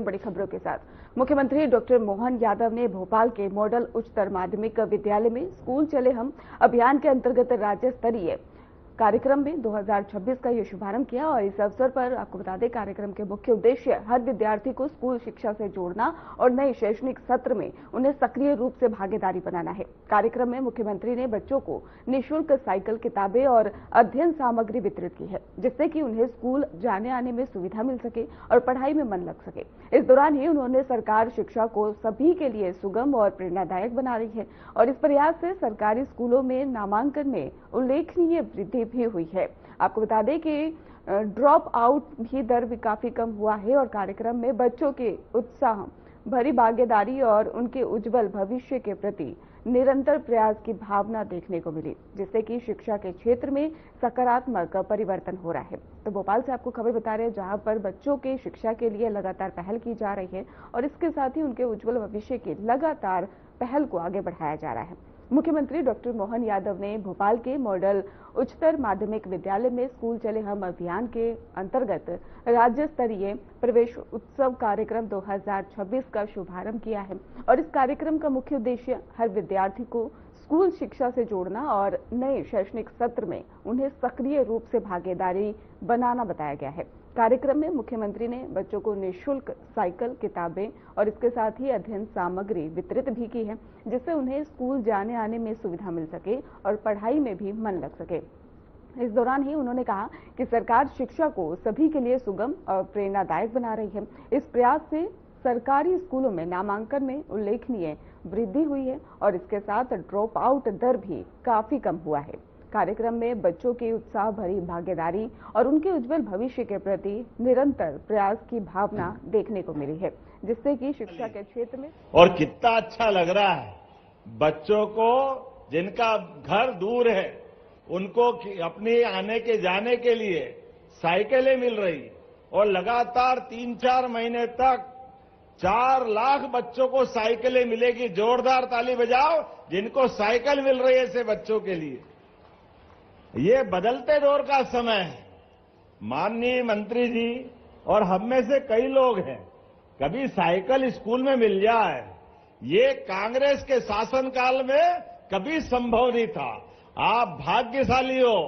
बड़ी खबरों के साथ। मुख्यमंत्री डॉक्टर मोहन यादव ने भोपाल के मॉडल उच्चतर माध्यमिक विद्यालय में स्कूल चले हम अभियान के अंतर्गत राज्य स्तरीय कार्यक्रम में 2026 का ये शुभारंभ किया। और इस अवसर पर आपको बता दें, कार्यक्रम के मुख्य उद्देश्य हर विद्यार्थी को स्कूल शिक्षा से जोड़ना और नए शैक्षणिक सत्र में उन्हें सक्रिय रूप से भागीदारी बनाना है। कार्यक्रम में मुख्यमंत्री ने बच्चों को निःशुल्क साइकिल, किताबें और अध्ययन सामग्री वितरित की है, जिससे कि उन्हें स्कूल जाने आने में सुविधा मिल सके और पढ़ाई में मन लग सके। इस दौरान ही उन्होंने सरकार शिक्षा को सभी के लिए सुगम और प्रेरणादायक बना रही है और इस प्रयास से सरकारी स्कूलों में नामांकन में उल्लेखनीय वृद्धि भी हुई है। आपको बता दें कि ड्रॉप आउट भी दर भी काफी कम हुआ है और कार्यक्रम में बच्चों के उत्साह भरी भागीदारी और उनके उज्जवल भविष्य के प्रति निरंतर प्रयास की भावना देखने को मिली, जिससे कि शिक्षा के क्षेत्र में सकारात्मक परिवर्तन हो रहा है। तो भोपाल से आपको खबर बता रहे हैं, जहां पर बच्चों के शिक्षा के लिए लगातार पहल की जा रही है और इसके साथ ही उनके उज्जवल भविष्य की लगातार पहल को आगे बढ़ाया जा रहा है। मुख्यमंत्री डॉक्टर मोहन यादव ने भोपाल के मॉडल उच्चतर माध्यमिक विद्यालय में स्कूल चले हम अभियान के अंतर्गत राज्य स्तरीय प्रवेश उत्सव कार्यक्रम 2026 का शुभारंभ किया है और इस कार्यक्रम का मुख्य उद्देश्य हर विद्यार्थी को स्कूल शिक्षा से जोड़ना और नए शैक्षणिक सत्र में उन्हें सक्रिय रूप से भागीदारी बनाना बताया गया है। कार्यक्रम में मुख्यमंत्री ने बच्चों को निःशुल्क साइकिल, किताबें और इसके साथ ही अध्ययन सामग्री वितरित भी की है, जिससे उन्हें स्कूल जाने आने में सुविधा मिल सके और पढ़ाई में भी मन लग सके। इस दौरान ही उन्होंने कहा कि सरकार शिक्षा को सभी के लिए सुगम और प्रेरणादायक बना रही है। इस प्रयास से सरकारी स्कूलों में नामांकन में उल्लेखनीय वृद्धि हुई है और इसके साथ ड्रॉप आउट दर भी काफी कम हुआ है। कार्यक्रम में बच्चों की उत्साह भरी भागीदारी और उनके उज्जवल भविष्य के प्रति निरंतर प्रयास की भावना देखने को मिली है, जिससे कि शिक्षा के क्षेत्र में और कितना अच्छा लग रहा है। बच्चों को जिनका घर दूर है उनको अपने आने के जाने के लिए साइकिलें मिल रही और लगातार 3-4 महीने तक 4 लाख बच्चों को साइकिलें मिलेगी। जोरदार ताली बजाओ जिनको साइकिल मिल रही है ऐसे बच्चों के लिए। ये बदलते दौर का समय है। माननीय मंत्री जी और हम में से कई लोग हैं, कभी साइकिल स्कूल में मिल जाए, ये कांग्रेस के शासनकाल में कभी संभव नहीं था। आप भाग्यशाली हो,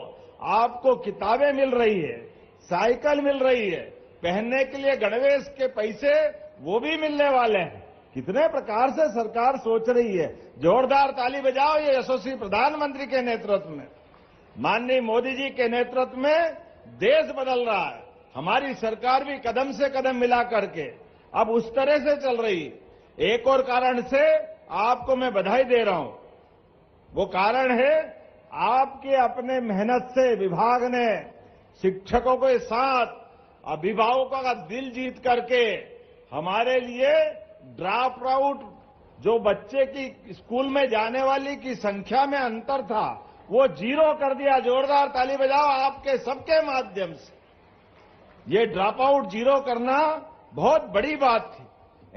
आपको किताबें मिल रही है, साइकिल मिल रही है, पहनने के लिए गणवेश के पैसे वो भी मिलने वाले हैं। कितने प्रकार से सरकार सोच रही है। जोरदार ताली बजाओ ये यशस्वी प्रधानमंत्री के नेतृत्व में, माननीय मोदी जी के नेतृत्व में देश बदल रहा है। हमारी सरकार भी कदम से कदम मिला करके अब उस तरह से चल रही। एक और कारण से आपको मैं बधाई दे रहा हूं। वो कारण है आपके अपने मेहनत से विभाग ने शिक्षकों के साथ अभिभावकों का दिल जीत करके हमारे लिए ड्रॉप आउट, जो बच्चे की स्कूल में जाने वाली की संख्या में अंतर था, वो 0 कर दिया। जोरदार ताली बजाओ आपके सबके माध्यम से। ये ड्रॉप आउट 0 करना बहुत बड़ी बात थी।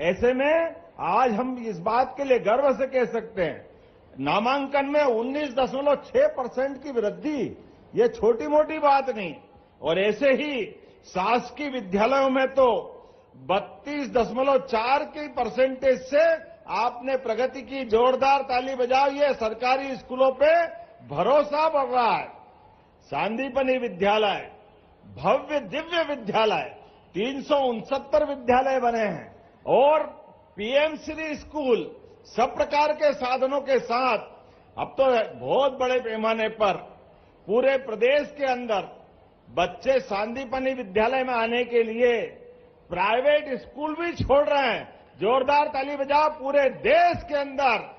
ऐसे में आज हम इस बात के लिए गर्व से कह सकते हैं, नामांकन में 19.6% की वृद्धि, ये छोटी मोटी बात नहीं। और ऐसे ही शासकीय विद्यालयों में तो 32.4 की परसेंटेज से आपने प्रगति की। जोरदार ताली बजाओ, ये सरकारी स्कूलों पे भरोसा बढ़ रहा है। सांदीपनि विद्यालय, भव्य दिव्य विद्यालय, 369 विद्यालय बने हैं और पीएम श्री स्कूल सब प्रकार के साधनों के साथ अब तो बहुत बड़े पैमाने पर पूरे प्रदेश के अंदर बच्चे सांदीपनि विद्यालय में आने के लिए प्राइवेट स्कूल भी छोड़ रहे हैं। जोरदार ताली बजाओ, पूरे देश के अंदर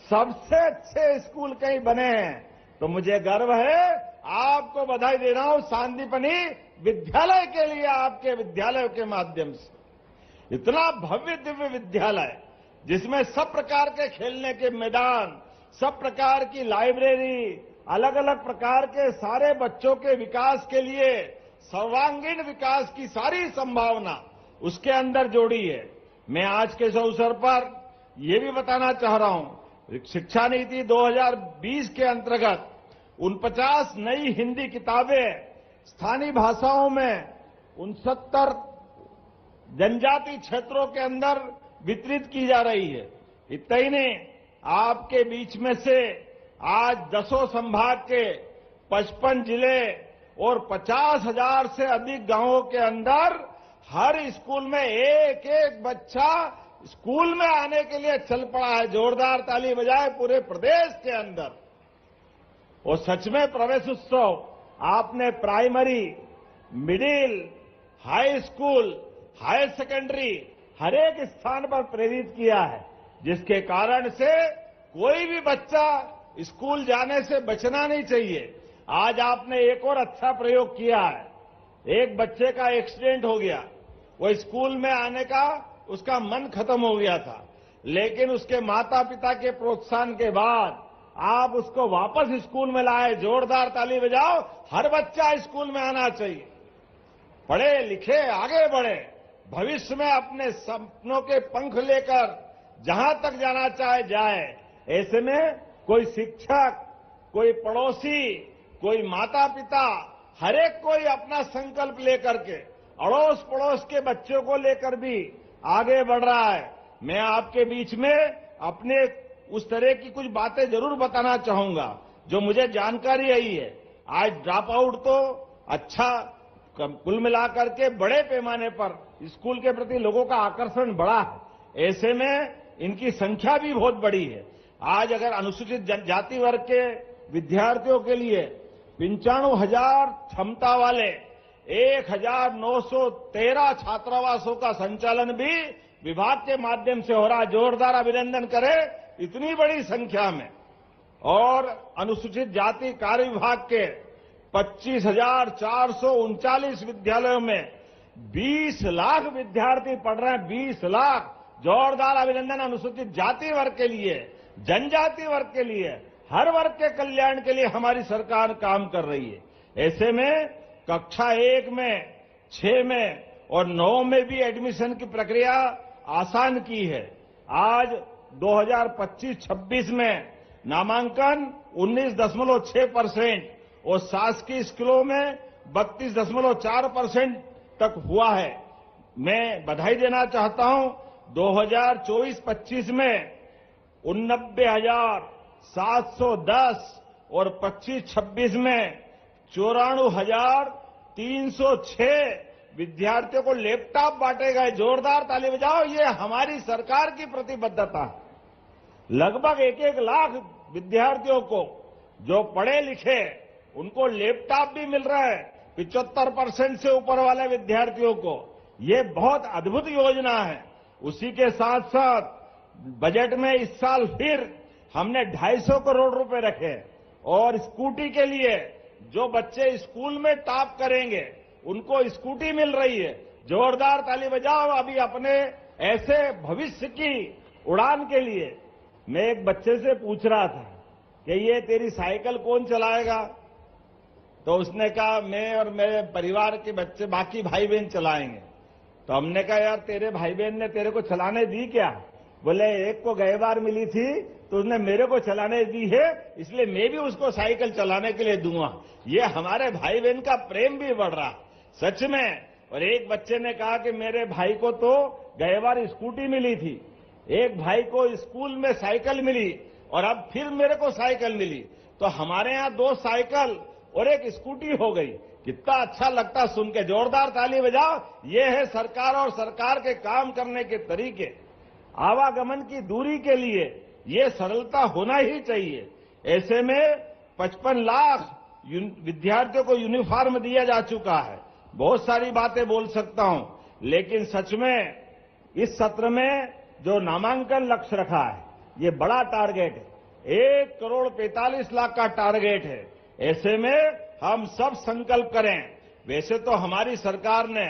सबसे अच्छे स्कूल कहीं बने हैं। तो मुझे गर्व है, आपको बधाई दे रहा हूं सांदीपनि विद्यालय के लिए, आपके विद्यालयों के माध्यम से। इतना भव्य दिव्य विद्यालय जिसमें सब प्रकार के खेलने के मैदान, सब प्रकार की लाइब्रेरी, अलग अलग प्रकार के सारे बच्चों के विकास के लिए सर्वांगीण विकास की सारी संभावना उसके अंदर जोड़ी है। मैं आज के इस अवसर पर यह भी बताना चाह रहा हूं, शिक्षा नीति 2020 के अंतर्गत 49 नई हिंदी किताबें स्थानीय भाषाओं में 69 जनजाति क्षेत्रों के अंदर वितरित की जा रही है। इतना ही नहीं, आपके बीच में से आज 10 संभाग के 55 जिले और 50,000 से अधिक गांवों के अंदर हर स्कूल में एक एक बच्चा स्कूल में आने के लिए चल पड़ा है। जोरदार ताली बजाए पूरे प्रदेश के अंदर। और सच में प्रवेश उत्सव आपने primary, middle, high school, higher secondary हर एक स्थान पर प्रेरित किया है, जिसके कारण से कोई भी बच्चा स्कूल जाने से बचना नहीं चाहिए। आज आपने एक और अच्छा प्रयोग किया है। एक बच्चे का एक्सीडेंट हो गया, वो स्कूल में आने का उसका मन खत्म हो गया था, लेकिन उसके माता पिता के प्रोत्साहन के बाद आप उसको वापस स्कूल में लाए। जोरदार ताली बजाओ। हर बच्चा स्कूल में आना चाहिए। पढ़े लिखे आगे बढ़े, भविष्य में अपने सपनों के पंख लेकर जहां तक जाना चाहे जाए। ऐसे में कोई शिक्षक, कोई पड़ोसी, कोई माता पिता, हर एक कोई अपना संकल्प लेकर के अड़ोस पड़ोस के बच्चों को लेकर भी आगे बढ़ रहा है। मैं आपके बीच में अपने उस तरह की कुछ बातें जरूर बताना चाहूंगा जो मुझे जानकारी आई है। आज ड्रॉप आउट तो अच्छा, कुल मिलाकर के बड़े पैमाने पर स्कूल के प्रति लोगों का आकर्षण बढ़ा है। ऐसे में इनकी संख्या भी बहुत बड़ी है। आज अगर अनुसूचित जाति वर्ग के विद्यार्थियों के लिए 95,000 क्षमता वाले 1,913 छात्रावासों का संचालन भी विभाग के माध्यम से हो रहा है। जोरदार अभिनंदन करें इतनी बड़ी संख्या में। और अनुसूचित जाति कार्य विभाग के 25,439 विद्यालयों में 20 लाख विद्यार्थी पढ़ रहे हैं। 20 लाख। जोरदार अभिनंदन अनुसूचित जाति वर्ग के लिए, जनजाति वर्ग के लिए, हर वर्ग के कल्याण के लिए हमारी सरकार काम कर रही है। ऐसे में कक्षा 1 में, 6 में और 9 में भी एडमिशन की प्रक्रिया आसान की है। आज 2025-26 में नामांकन 19.6% और शासकीय स्कूलों में 32.4% तक हुआ है। मैं बधाई देना चाहता हूं। 2024-25 में 89,710 और 25-26 में 94,306 विद्यार्थियों को लैपटॉप बांटे गए। जोरदार ताली बजाओ। ये हमारी सरकार की प्रतिबद्धता है। लगभग 1-1 लाख विद्यार्थियों को जो पढ़े लिखे उनको लैपटॉप भी मिल रहा है। 75% से ऊपर वाले विद्यार्थियों को ये बहुत अद्भुत योजना है। उसी के साथ साथ बजट में इस साल फिर हमने 250 करोड़ रुपए रखे और स्कूटी के लिए जो बच्चे स्कूल में टॉप करेंगे उनको स्कूटी मिल रही है। जोरदार ताली बजाओ। अभी अपने ऐसे भविष्य की उड़ान के लिए मैं एक बच्चे से पूछ रहा था कि ये तेरी साइकिल कौन चलाएगा, तो उसने कहा मैं और मेरे परिवार के बच्चे, बाकी भाई बहन चलाएंगे। तो हमने कहा यार तेरे भाई बहन ने तेरे को चलाने दी क्या? बोले एक को गए बार मिली थी तो उसने मेरे को चलाने दी है, इसलिए मैं भी उसको साइकिल चलाने के लिए दूंगा। ये हमारे भाई बहन का प्रेम भी बढ़ रहा सच में। और एक बच्चे ने कहा कि मेरे भाई को तो गए बार स्कूटी मिली थी, एक भाई को स्कूल में साइकिल मिली और अब फिर मेरे को साइकिल मिली, तो हमारे यहाँ 2 साइकिल और 1 स्कूटी हो गई। कितना अच्छा लगता सुन के। जोरदार ताली बजाओ। ये है सरकार और सरकार के काम करने के तरीके। आवागमन की दूरी के लिए ये सरलता होना ही चाहिए। ऐसे में 55 लाख विद्यार्थियों को यूनिफॉर्म दिया जा चुका है। बहुत सारी बातें बोल सकता हूं, लेकिन सच में इस सत्र में जो नामांकन लक्ष्य रखा है ये बड़ा टारगेट है। 1,45,00,000 का टारगेट है। ऐसे में हम सब संकल्प करें। वैसे तो हमारी सरकार ने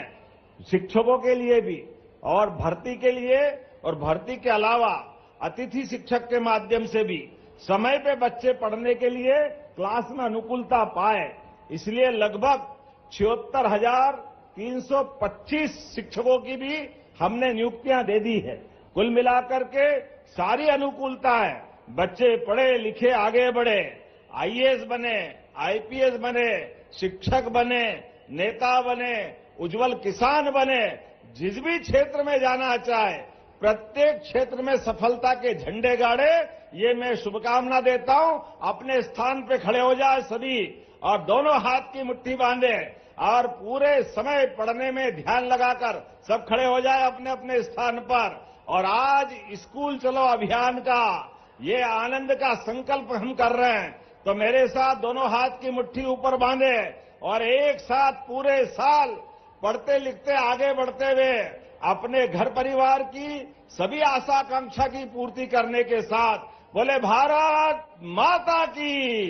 शिक्षकों के लिए भी और भर्ती के लिए और भर्ती के अलावा अतिथि शिक्षक के माध्यम से भी समय पे बच्चे पढ़ने के लिए क्लास में अनुकूलता पाए, इसलिए लगभग 76,325 शिक्षकों की भी हमने नियुक्तियां दे दी है। कुल मिलाकर के सारी अनुकूलता है। बच्चे पढ़े लिखे आगे बढ़े, आईएएस बने, आईपीएस बने, शिक्षक बने, नेता बने, उज्जवल किसान बने। जिस भी क्षेत्र में जाना चाहे प्रत्येक क्षेत्र में सफलता के झंडे गाड़े, ये मैं शुभकामना देता हूं। अपने स्थान पे खड़े हो जाए सभी और दोनों हाथ की मुट्ठी बांधे और पूरे समय पढ़ने में ध्यान लगाकर सब खड़े हो जाए अपने अपने स्थान पर। और आज स्कूल चलो अभियान का ये आनंद का संकल्प हम कर रहे हैं, तो मेरे साथ दोनों हाथ की मुट्ठी ऊपर बांधे और एक साथ पूरे साल पढ़ते लिखते आगे बढ़ते हुए अपने घर परिवार की सभी आशा आकांक्षा की पूर्ति करने के साथ बोले भारत माता की,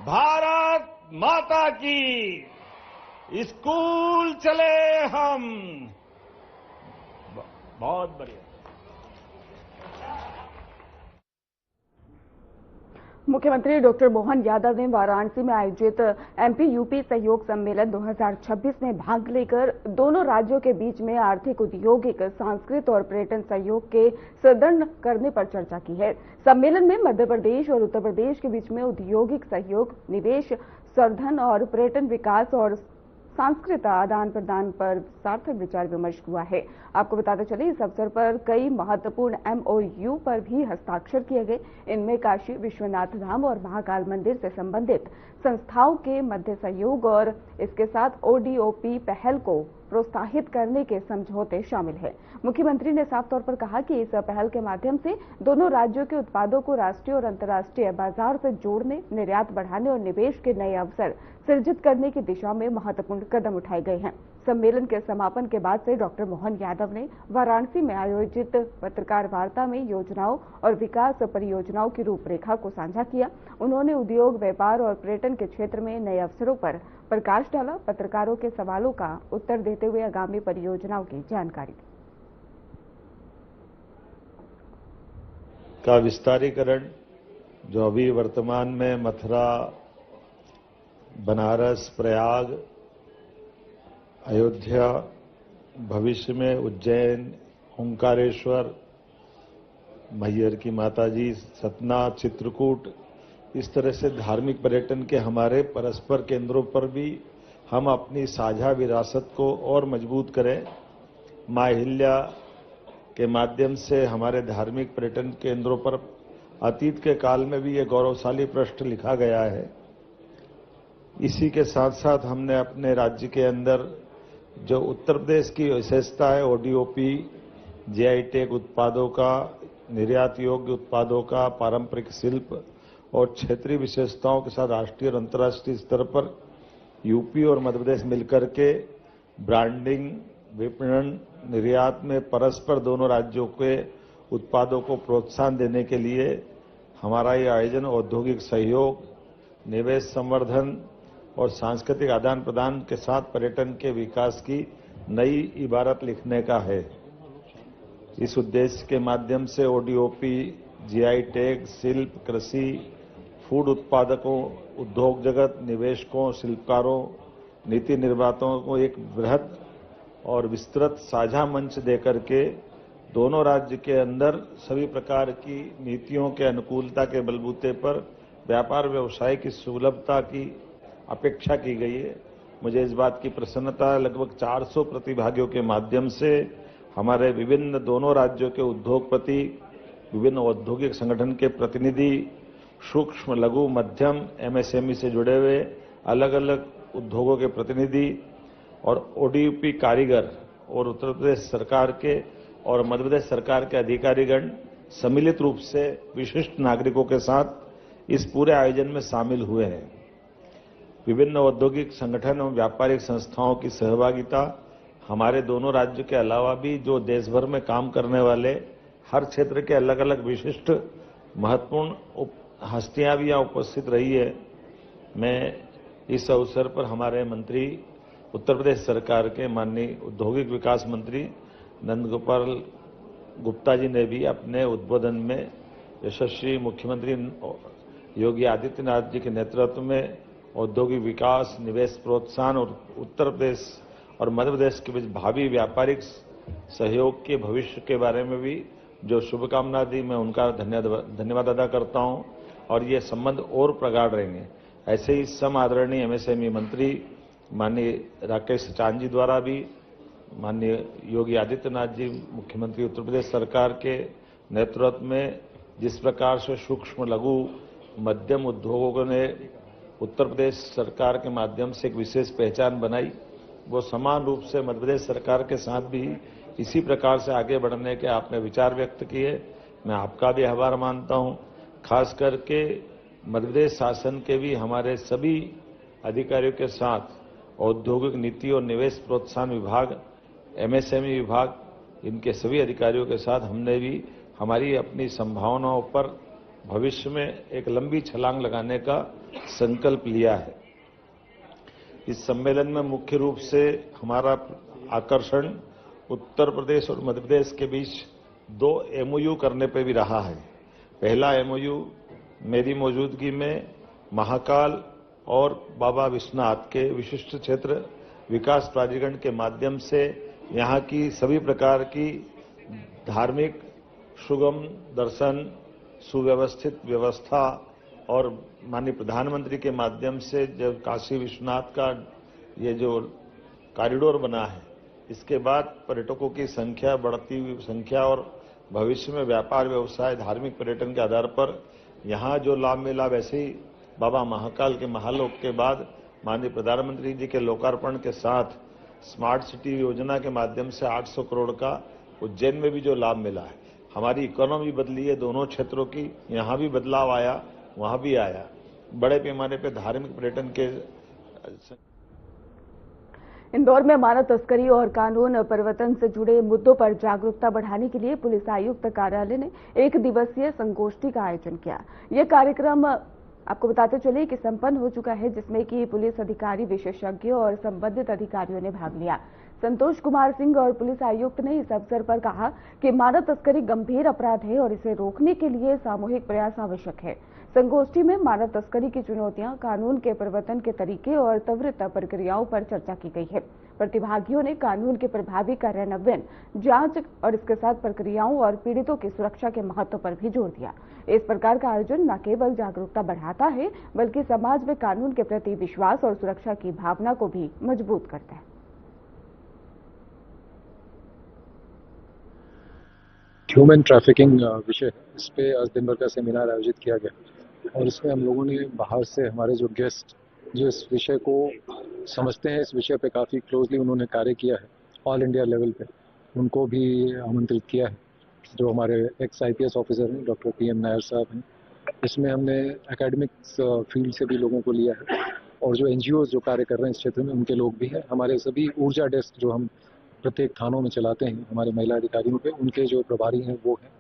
भारत माता की, स्कूल चले हम। बहुत बढ़िया। मुख्यमंत्री डॉक्टर मोहन यादव ने वाराणसी में आयोजित एमपी-यूपी सहयोग सम्मेलन 2026 में भाग लेकर दोनों राज्यों के बीच में आर्थिक, औद्योगिक, सांस्कृतिक और पर्यटन सहयोग के सुदृढ़ करने पर चर्चा की है। सम्मेलन में मध्य प्रदेश और उत्तर प्रदेश के बीच में औद्योगिक सहयोग, निवेश, संवर्धन और पर्यटन विकास और सांस्कृतिक आदान प्रदान पर सार्थक विचार विमर्श हुआ है। आपको बताते चले इस अवसर पर कई महत्वपूर्ण एमओयू पर भी हस्ताक्षर किए गए। इनमें काशी विश्वनाथ धाम और महाकाल मंदिर से संबंधित संस्थाओं के मध्य सहयोग और इसके साथ ओडीओपी पहल को प्रोत्साहित करने के समझौते शामिल हैं। मुख्यमंत्री ने साफ तौर पर कहा कि इस पहल के माध्यम से दोनों राज्यों के उत्पादों को राष्ट्रीय और अंतर्राष्ट्रीय बाजार से जोड़ने, निर्यात बढ़ाने और निवेश के नए अवसर सृजित करने की दिशा में महत्वपूर्ण कदम उठाए गए हैं। सम्मेलन के समापन के बाद से डॉक्टर मोहन यादव ने वाराणसी में आयोजित पत्रकार वार्ता में योजनाओं और विकास परियोजनाओं की रूपरेखा को साझा किया। उन्होंने उद्योग, व्यापार और पर्यटन के क्षेत्र में नए अवसरों पर प्रकाश डाला। पत्रकारों के सवालों का उत्तर देते हुए आगामी परियोजनाओं की जानकारी दी। का विस्तारीकरण जो अभी वर्तमान में मथुरा, बनारस, प्रयाग, अयोध्या, भविष्य में उज्जैन, ओंकारेश्वर, मैहर की माताजी, सतना, चित्रकूट, इस तरह से धार्मिक पर्यटन के हमारे परस्पर केंद्रों पर भी हम अपनी साझा विरासत को और मजबूत करें। मां अहिल्या के माध्यम से हमारे धार्मिक पर्यटन केंद्रों पर अतीत के काल में भी ये गौरवशाली पृष्ठ लिखा गया है। इसी के साथ साथ हमने अपने राज्य के अंदर जो उत्तर प्रदेश की विशेषता है ओडीओपी, जीआई टैग उत्पादों का, निर्यात योग्य उत्पादों का, पारंपरिक शिल्प और क्षेत्रीय विशेषताओं के साथ राष्ट्रीय और अंतर्राष्ट्रीय स्तर पर यूपी और मध्य प्रदेश मिलकर के ब्रांडिंग, विपणन, निर्यात में परस्पर दोनों राज्यों के उत्पादों को प्रोत्साहन देने के लिए हमारा ये आयोजन औद्योगिक सहयोग, निवेश संवर्धन और सांस्कृतिक आदान प्रदान के साथ पर्यटन के विकास की नई इबारत लिखने का है। इस उद्देश्य के माध्यम से ओडीओपी, जीआई टैग, शिल्प, कृषि, फूड उत्पादकों, उद्योग जगत, निवेशकों, शिल्पकारों, नीति निर्माताओं को एक बृहद और विस्तृत साझा मंच देकर के दोनों राज्य के अंदर सभी प्रकार की नीतियों के अनुकूलता के बलबूते पर व्यापार व्यवसाय की सुलभता की अपेक्षा की गई है। मुझे इस बात की प्रसन्नता है, लगभग 400 प्रतिभागियों के माध्यम से हमारे विभिन्न दोनों राज्यों के उद्योगपति, विभिन्न औद्योगिक संगठन के प्रतिनिधि, सूक्ष्म, लघु, मध्यम, एमएसएमई से जुड़े हुए अलग अलग उद्योगों के प्रतिनिधि और ओडीओपी कारीगर और उत्तर प्रदेश सरकार के और मध्य प्रदेश सरकार के अधिकारीगण सम्मिलित रूप से विशिष्ट नागरिकों के साथ इस पूरे आयोजन में शामिल हुए हैं। विभिन्न औद्योगिक संगठन और व्यापारिक संस्थाओं की सहभागिता हमारे दोनों राज्यों के अलावा भी जो देश भर में काम करने वाले हर क्षेत्र के अलग अलग विशिष्ट महत्वपूर्ण हस्तियां भी यहाँ उपस्थित रही है। मैं इस अवसर पर हमारे मंत्री, उत्तर प्रदेश सरकार के माननीय औद्योगिक विकास मंत्री नंदगोपाल गुप्ता जी ने भी अपने उद्बोधन में यशस्वी मुख्यमंत्री योगी आदित्यनाथ जी के नेतृत्व में औद्योगिक विकास, निवेश प्रोत्साहन और उत्तर प्रदेश और मध्य प्रदेश के बीच भावी व्यापारिक सहयोग के भविष्य के बारे में भी जो शुभकामना दी, मैं उनका धन्यवाद अदा करता हूं और ये संबंध और प्रगाढ़ रहेंगे। ऐसे ही सम आदरणीय एमएसएमई मंत्री माननीय राकेश चांद जी द्वारा भी माननीय योगी आदित्यनाथ जी मुख्यमंत्री उत्तर प्रदेश सरकार के नेतृत्व में जिस प्रकार से सूक्ष्म लघु मध्यम उद्योगों ने उत्तर प्रदेश सरकार के माध्यम से एक विशेष पहचान बनाई, वो समान रूप से मध्य प्रदेश सरकार के साथ भी इसी प्रकार से आगे बढ़ने के आपने विचार व्यक्त किए। मैं आपका भी आभार मानता हूं। खास करके मध्य प्रदेश शासन के भी हमारे सभी अधिकारियों के साथ औद्योगिक नीति और निवेश प्रोत्साहन विभाग, एमएसएमई विभाग, इनके सभी अधिकारियों के साथ हमने भी हमारी अपनी संभावनाओं पर भविष्य में एक लंबी छलांग लगाने का संकल्प लिया है। इस सम्मेलन में मुख्य रूप से हमारा आकर्षण उत्तर प्रदेश और मध्य प्रदेश के बीच 2 एमओयू करने पर भी रहा है। पहला एमओयू मेरी मौजूदगी में महाकाल और बाबा विश्वनाथ के विशिष्ट क्षेत्र विकास प्राधिकरण के माध्यम से यहाँ की सभी प्रकार की धार्मिक सुगम दर्शन, सुव्यवस्थित व्यवस्था और माननीय प्रधानमंत्री के माध्यम से जब काशी विश्वनाथ का ये जो कॉरिडोर बना है, इसके बाद पर्यटकों की संख्या बढ़ती हुई संख्या और भविष्य में व्यापार व्यवसाय धार्मिक पर्यटन के आधार पर यहाँ जो लाभ मिला, वैसे ही बाबा महाकाल के महालोक के बाद माननीय प्रधानमंत्री जी के लोकार्पण के साथ स्मार्ट सिटी योजना के माध्यम से 800 करोड़ का उज्जैन में भी जो लाभ मिला है, हमारी इकोनॉमी बदली है दोनों क्षेत्रों की, यहाँ भी बदलाव आया, वहां भी आया। बड़े पैमाने पर धार्मिक पर्यटन के इंदौर में मानव तस्करी और कानून प्रवर्तन से जुड़े मुद्दों पर जागरूकता बढ़ाने के लिए पुलिस आयुक्त कार्यालय ने 1 दिवसीय संगोष्ठी का आयोजन किया। यह कार्यक्रम आपको बताते चले कि संपन्न हो चुका है, जिसमें कि पुलिस अधिकारी, विशेषज्ञों और संबंधित अधिकारियों ने भाग लिया। संतोष कुमार सिंह और पुलिस आयुक्त ने इस अवसर पर कहा कि मानव तस्करी गंभीर अपराध है और इसे रोकने के लिए सामूहिक प्रयास आवश्यक है। संगोष्ठी में मानव तस्करी की चुनौतियां, कानून के प्रवर्तन के तरीके और त्वरित प्रक्रियाओं पर चर्चा की गई है। प्रतिभागियों ने कानून के प्रभावी कार्यान्वयन, जांच और इसके साथ प्रक्रियाओं और पीड़ितों की सुरक्षा के महत्व पर भी जोर दिया। इस प्रकार का आयोजन न केवल जागरूकता बढ़ाता है, बल्कि समाज में कानून के प्रति विश्वास और सुरक्षा की भावना को भी मजबूत करता है। ह्यूमन ट्रैफिकिंग विषय, इस पे आज दिन भर का सेमिनार आयोजित किया गया और इसमें हम लोगों ने बाहर से हमारे जो गेस्ट जो इस विषय को समझते हैं, इस विषय पे काफ़ी क्लोजली उन्होंने कार्य किया है ऑल इंडिया लेवल पे, उनको भी आमंत्रित किया है। जो हमारे एक्स IPS ऑफिसर हैं डॉक्टर PM नायर साहब हैं, इसमें हमने एकेडमिक्स फील्ड से भी लोगों को लिया है और जो NGOs जो कार्य कर रहे हैं इस क्षेत्र में उनके लोग भी हैं। हमारे सभी ऊर्जा डेस्क जो हम प्रत्येक थानों में चलाते हैं हमारे महिला अधिकारियों पे, उनके जो प्रभारी हैं वो हैं,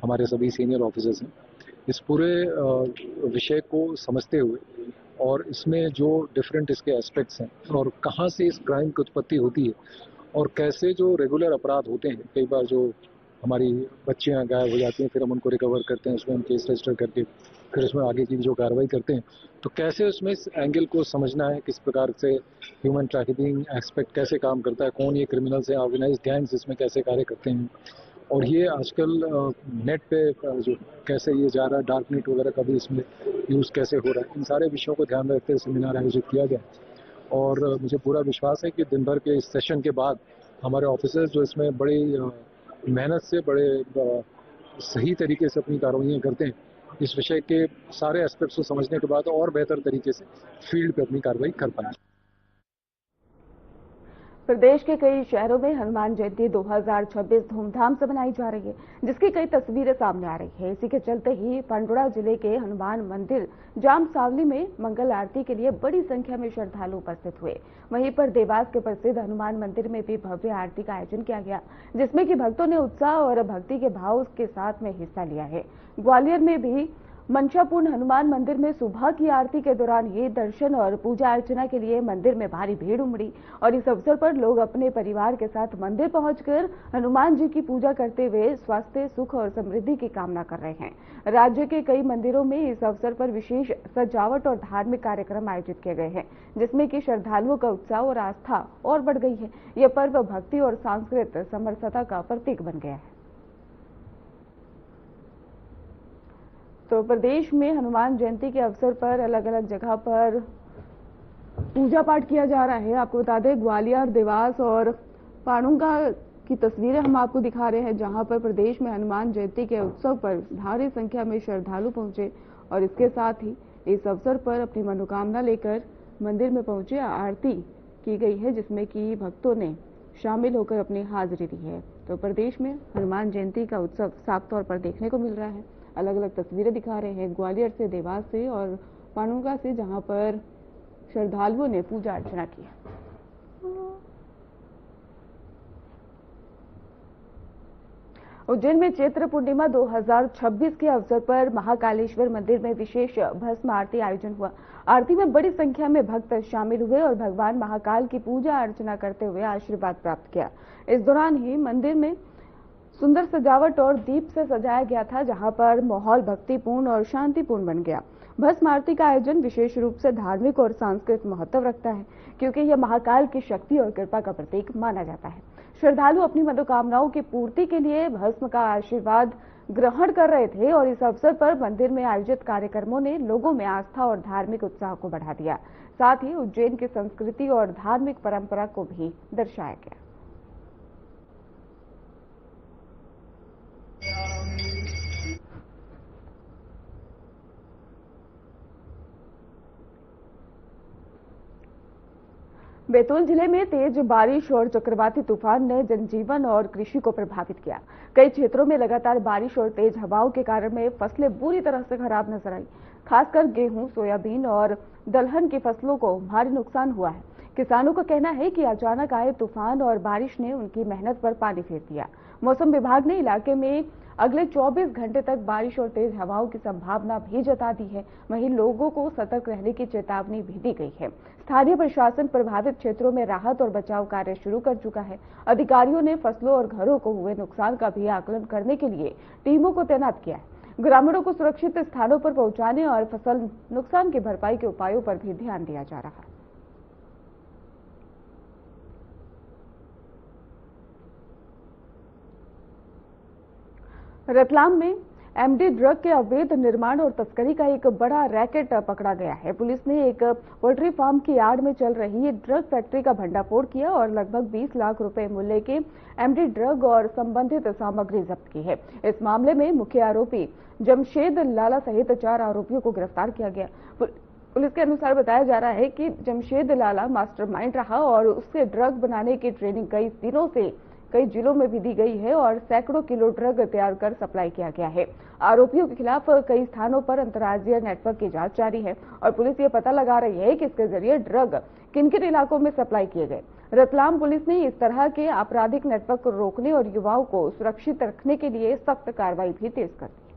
हमारे सभी सीनियर ऑफिसर्स हैं। इस पूरे विषय को समझते हुए और इसमें जो डिफरेंट इसके एस्पेक्ट्स हैं और कहाँ से इस क्राइम की उत्पत्ति होती है और कैसे जो रेगुलर अपराध होते हैं, कई बार जो हमारी बच्चियाँ गायब हो जाती हैं, फिर हम उनको रिकवर करते हैं, उसमें हम केस रजिस्टर करके फिर उसमें आगे की जो कार्रवाई करते हैं, तो कैसे उसमें इस एंगल को समझना है, किस प्रकार से ह्यूमन ट्रैफिकिंग एस्पेक्ट कैसे काम करता है, कौन ये क्रिमिनल्स है, ऑर्गेनाइज्ड गैंग्स इसमें कैसे कार्य करते हैं और ये आजकल नेट पे जो कैसे ये जा रहा है, डार्क नेट वगैरह का भी इसमें यूज़ कैसे हो रहा है, इन सारे विषयों को ध्यान में रखते हुए सेमिनार आयोजित किया गया। और मुझे पूरा विश्वास है कि दिन भर के इस सेशन के बाद हमारे ऑफिसर्स जो इसमें बड़ी मेहनत से बड़े सही तरीके से अपनी कार्रवाइयाँ करते हैं, इस विषय के सारे एस्पेक्ट्स को समझने के बाद और बेहतर तरीके से फील्ड पे अपनी कार्रवाई कर पाएंगे। प्रदेश के कई शहरों में हनुमान जयंती 2026 धूमधाम से मनाई जा रही है, जिसकी कई तस्वीरें सामने आ रही है। इसी के चलते ही पांडुरा जिले के हनुमान मंदिर जामसावली में मंगल आरती के लिए बड़ी संख्या में श्रद्धालु उपस्थित हुए। वहीं पर देवास के प्रसिद्ध हनुमान मंदिर में भी भव्य आरती का आयोजन किया गया, जिसमें कि भक्तों ने उत्साह और भक्ति के भाव के साथ में हिस्सा लिया है। ग्वालियर में भी मंशापूर्ण हनुमान मंदिर में सुबह की आरती के दौरान ही दर्शन और पूजा अर्चना के लिए मंदिर में भारी भीड़ उमड़ी और इस अवसर पर लोग अपने परिवार के साथ मंदिर पहुंचकर हनुमान जी की पूजा करते हुए स्वास्थ्य, सुख और समृद्धि की कामना कर रहे हैं। राज्य के कई मंदिरों में इस अवसर पर विशेष सजावट और धार्मिक कार्यक्रम आयोजित किए गए हैं, जिसमें कि श्रद्धालुओं का उत्साह और आस्था और बढ़ गई है। यह पर्व भक्ति और सांस्कृतिक समरसता का प्रतीक बन गया है। तो प्रदेश में हनुमान जयंती के अवसर पर अलग अलग जगह पर पूजा पाठ किया जा रहा है। आपको बता दें, ग्वालियर, देवास और पाणुगा की तस्वीरें हम आपको दिखा रहे हैं, जहां पर प्रदेश में हनुमान जयंती के उत्सव पर भारी संख्या में श्रद्धालु पहुंचे और इसके साथ ही इस अवसर पर अपनी मनोकामना लेकर मंदिर में पहुंचे। आरती की गई है जिसमें कि भक्तों ने शामिल होकर अपनी हाजिरी दी है। तो प्रदेश में हनुमान जयंती का उत्सव साफ तौर पर देखने को मिल रहा है। अलग अलग तस्वीरें दिखा रहे हैं ग्वालियर से, देवास से और पाणुगा से, जहां पर श्रद्धालुओं ने पूजा अर्चना की। उज्जैन में चैत्र पूर्णिमा 2026 के अवसर पर महाकालेश्वर मंदिर में विशेष भस्म आरती आयोजन हुआ। आरती में बड़ी संख्या में भक्त शामिल हुए और भगवान महाकाल की पूजा अर्चना करते हुए आशीर्वाद प्राप्त किया। इस दौरान ही मंदिर में सुंदर सजावट और दीप से सजाया गया था, जहां पर माहौल भक्तिपूर्ण और शांतिपूर्ण बन गया। भस्म आरती का आयोजन विशेष रूप से धार्मिक और सांस्कृतिक महत्व रखता है, क्योंकि यह महाकाल की शक्ति और कृपा का प्रतीक माना जाता है। श्रद्धालु अपनी मनोकामनाओं की पूर्ति के लिए भस्म का आशीर्वाद ग्रहण कर रहे थे और इस अवसर पर मंदिर में आयोजित कार्यक्रमों ने लोगों में आस्था और धार्मिक उत्साह को बढ़ा दिया। साथ ही उज्जैन की संस्कृति और धार्मिक परंपरा को भी दर्शाया गया। बैतूल जिले में तेज बारिश और चक्रवाती तूफान ने जनजीवन और कृषि को प्रभावित किया। कई क्षेत्रों में लगातार बारिश और तेज हवाओं के कारण में फसलें बुरी तरह से खराब नजर आई। खासकर गेहूं, सोयाबीन और दलहन की फसलों को भारी नुकसान हुआ है। किसानों का कहना है कि अचानक आए तूफान और बारिश ने उनकी मेहनत पर पानी फेर दिया। मौसम विभाग ने इलाके में अगले 24 घंटे तक बारिश और तेज हवाओं की संभावना भी जता दी है। वहीं लोगों को सतर्क रहने की चेतावनी भी दी गई है। स्थानीय प्रशासन प्रभावित क्षेत्रों में राहत और बचाव कार्य शुरू कर चुका है। अधिकारियों ने फसलों और घरों को हुए नुकसान का भी आकलन करने के लिए टीमों को तैनात किया है। ग्रामीणों को सुरक्षित स्थानों पर पहुंचाने और फसल नुकसान की भरपाई के उपायों पर भी ध्यान दिया जा रहा है। रतलाम में एमडी ड्रग के अवैध निर्माण और तस्करी का एक बड़ा रैकेट पकड़ा गया है। पुलिस ने एक पोल्ट्री फार्म की यार्ड में चल रही ड्रग फैक्ट्री का भंडाफोड़ किया और लगभग 20 लाख रुपए मूल्य के एमडी ड्रग और संबंधित सामग्री जब्त की है। इस मामले में मुख्य आरोपी जमशेद लाला सहित 4 आरोपियों को गिरफ्तार किया गया। पुलिस के अनुसार बताया जा रहा है कि जमशेद लाला मास्टरमाइंड रहा और उससे ड्रग बनाने की ट्रेनिंग कई दिनों से कई जिलों में भी दी गई है और सैकड़ों किलो ड्रग तैयार कर सप्लाई किया गया है। आरोपियों के खिलाफ कई स्थानों पर अंतर्राज्यीय नेटवर्क की जांच जारी है और पुलिस ये पता लगा रही है कि इसके जरिए ड्रग किन किन इलाकों में सप्लाई किए गए। रतलाम पुलिस ने इस तरह के आपराधिक नेटवर्क को रोकने और युवाओं को सुरक्षित रखने के लिए सख्त कार्रवाई भी तेज कर दी।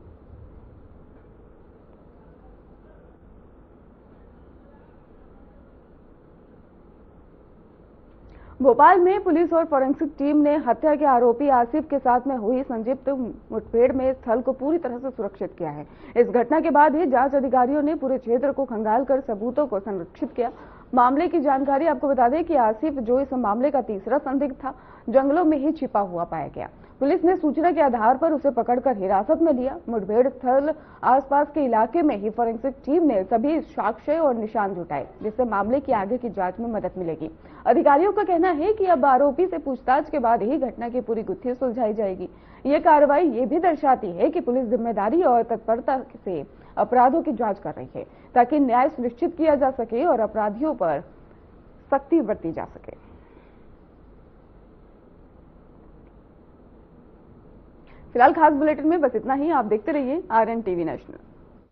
भोपाल में पुलिस और फोरेंसिक टीम ने हत्या के आरोपी आसिफ के साथ में हुई संक्षिप्त मुठभेड़ में स्थल को पूरी तरह से सुरक्षित किया है। इस घटना के बाद ही जांच अधिकारियों ने पूरे क्षेत्र को खंगालकर सबूतों को संरक्षित किया। मामले की जानकारी आपको बता दें कि आसिफ, जो इस मामले का तीसरा संदिग्ध था, जंगलों में ही छिपा हुआ पाया गया। पुलिस ने सूचना के आधार पर उसे पकड़कर हिरासत में लिया। मुठभेड़ स्थल आसपास के इलाके में ही फोरेंसिक टीम ने सभी साक्ष्य और निशान जुटाए, जिससे मामले की आगे की जांच में मदद मिलेगी। अधिकारियों का कहना है कि अब आरोपी से पूछताछ के बाद ही घटना की पूरी गुत्थी सुलझाई जाएगी। ये कार्रवाई ये भी दर्शाती है कि पुलिस जिम्मेदारी और तत्परता से अपराधों की जांच कर रही है, ताकि न्याय सुनिश्चित किया जा सके और अपराधियों पर सख्ती बरती जा सके। फिलहाल खास बुलेटिन में बस इतना ही। आप देखते रहिए RN TV नेशनल।